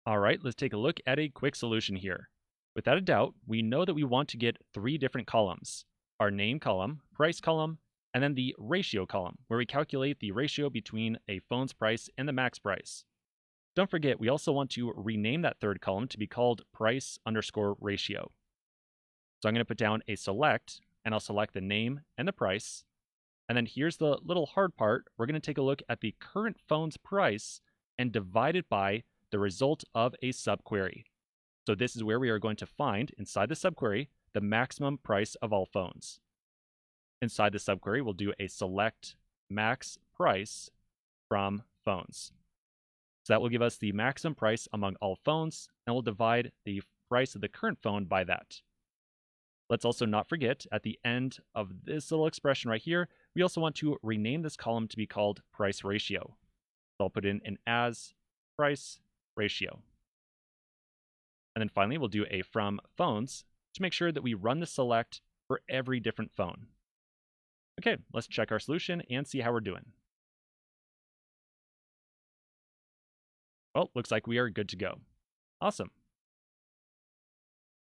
All right, let's take a look at a quick solution here. Without a doubt, we know that we want to get three different columns: our name column, price column, and then the ratio column, where we calculate the ratio between a phone's price and the max price. Don't forget, we also want to rename that third column to be called price_ratio. So I'm going to put down a select, and I'll select the name and the price. And then here's the little hard part. We're going to take a look at the current phone's price and divide it by the result of a subquery. So this is where we are going to find, inside the subquery, the maximum price of all phones. Inside the subquery, we'll do a select max price from phones. So that will give us the maximum price among all phones, and we'll divide the price of the current phone by that. Let's also not forget, at the end of this little expression right here, we also want to rename this column to be called price ratio. So I'll put in an as price ratio. And then finally, we'll do a from phones to make sure that we run the select for every different phone. Okay, let's check our solution and see how we're doing. Well, looks like we are good to go. Awesome.